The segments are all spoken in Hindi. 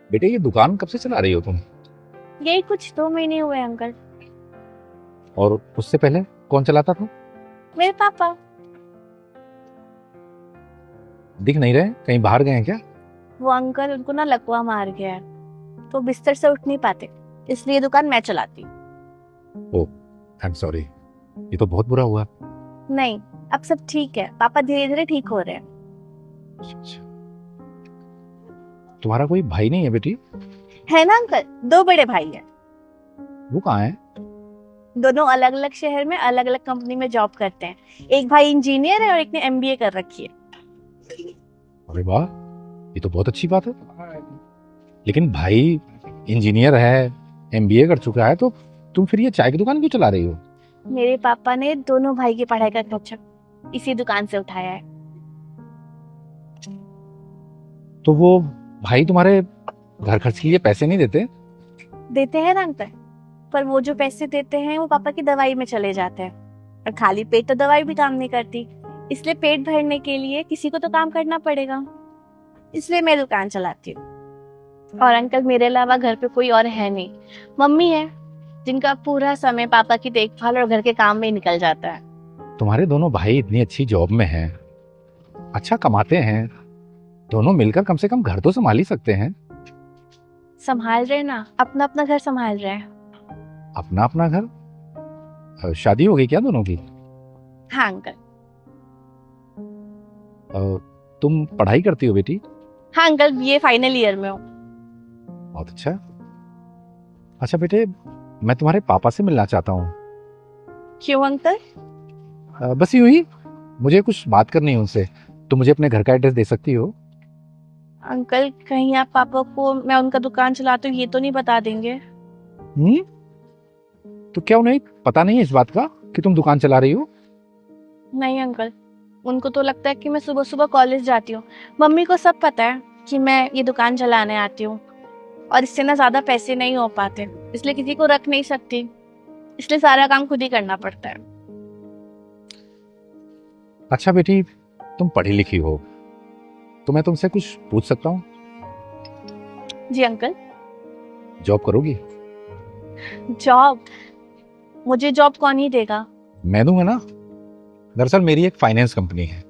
बेटे ये दुकान कब से चला रही हो तुम? यही कुछ 2 महीने हुए अंकल। और उससे पहले कौन चलाता था? मेरे पापा। दिख नहीं रहे, कहीं बाहर गए हैं क्या? वो अंकल उनको ना लकवा मार गया है, तो बिस्तर से उठ नहीं पाते, इसलिए दुकान मैं चलाती हूँ। ओह, आई एम सॉरी, ये तो बहुत बुरा हुआ। नहीं, अब सब ठीक है, पापा धीरे धीरे ठीक हो रहे हैं। अच्छा, तुम्हारा कोई भाई नहीं है बेटी? है ना अंकल, 2 बड़े भाई हैं। वो कहाँ है? दोनों अलग अलग शहर में अलग अलग कंपनी में जॉब करते हैं। एक भाई इंजीनियर है और एक ने एमबीए कर रखी है। अरे वाह, ये तो बहुत अच्छी बात है। लेकिन भाई इंजीनियर है, एमबीए कर चुका है, तो तुम फिर ये चाय की दुकान क्यों चला रही हो? मेरे पापा ने दोनों भाई की पढ़ाई का खर्चा इसी दुकान से उठाया है। तो वो भाई तुम्हारे घर खर्च के लिए पैसे नहीं देते? देते हैं ना अंकल, पर वो जो पैसे देते हैं वो पापा की दवाई में चले जाते हैं, और खाली पेट तो दवाई भी काम नहीं करती। इसलिए पेट भरने के लिए किसी को तो काम करना पड़ेगा, इसलिए मैं दुकान चलाती हूँ। और अंकल मेरे अलावा घर पे कोई और है नहीं। मम्मी है, जिनका पूरा समय पापा की देखभाल और घर के काम में ही निकल जाता है। तुम्हारे दोनों भाई इतनी अच्छी जॉब में हैं, अच्छा कमाते हैं, दोनों मिलकर कम से कम घर तो संभाल ही सकते हैं। संभाल रहे ना, अपना अपना घर संभाल रहे हैं। अपना अपना घर? शादी हो गई क्या दोनों की? हाँ अंकल। तुम पढ़ाई करती हो बेटी? हाँ अंकल, बीए फाइनल ईयर में हूँ। बहुत अच्छा। अच्छा बेटे, मैं तुम्हारे पापा से मिलना चाहता हूँ। क्यों अंकल? बस यूं ही, मुझे कुछ बात करनी है उनसे। तुम मुझे अपने घर का एड्रेस दे सकती हो? अंकल कहीं आप पापा को मैं उनका दुकान चलाती हूँ ये तो नहीं बता देंगे? तो क्या उन्हें पता नहीं है इस बात का कि तुम दुकान चला रही हो? नहीं अंकल, उनको तो लगता है कि मैं सुबह सुबह कॉलेज जाती हूँ। मम्मी को सब पता है कि मैं ये दुकान चलाने आती हूँ, और इससे ना ज्यादा पैसे नहीं हो पाते, इसलिए किसी को रख नहीं सकती, इसलिए सारा काम खुद ही करना पड़ता है। अच्छा बेटी, तुम पढ़ी लिखी हो, तो मैं तुमसे कुछ पूछ सकता हूँ? जी अंकल। जॉब करोगी? जॉब? मुझे जॉब कौन ही देगा? मैं दूंगा ना। दरअसल मेरी एक फाइनेंस कंपनी है,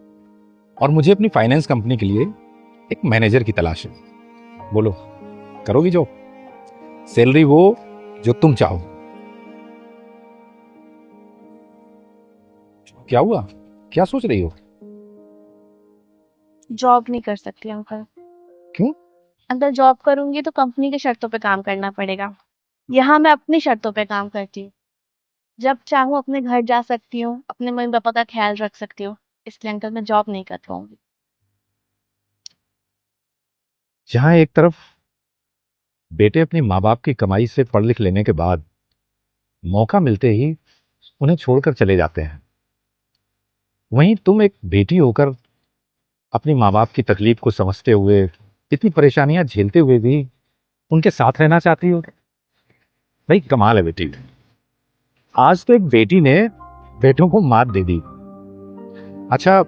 और मुझे अपनी फाइनेंस कंपनी के लिए एक मैनेजर की तलाश है। बोलो, करोगी जॉब? सैलरी वो जो तुम चाहो। क्या हुआ, क्या सोच रही हो? जॉब नहीं कर सकती अंकल। क्यों? अंकल जॉब करूंगी तो कंपनी की शर्तों पे काम करना पड़ेगा। यहाँ मैं अपनी शर्तों पे काम करती हूँ, जब चाहूँ अपने घर जा सकती हूँ, अपने मम्मी पापा का ख्याल रख सकती हूँ, इसलिए अंकल मैं जॉब नहीं कर पाऊंगी। जहां एक तरफ बेटे अपनी माँ बाप की कमाई से पढ़ लिख लेने के बाद मौका मिलते ही उन्हें छोड़कर चले जाते हैं, वहीं तुम एक बेटी होकर अपनी माँ बाप की तकलीफ को समझते हुए, इतनी परेशानियां झेलते हुए भी उनके साथ रहना चाहती हो। भाई कमाल है बेटी। आज तो एक बेटी ने बेटों को मात दे दी। अच्छा,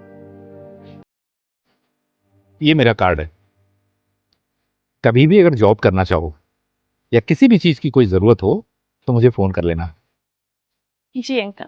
ये मेरा कार्ड है, कभी भी अगर जॉब करना चाहो या किसी भी चीज की कोई जरूरत हो तो मुझे फोन कर लेना। जी अंकल।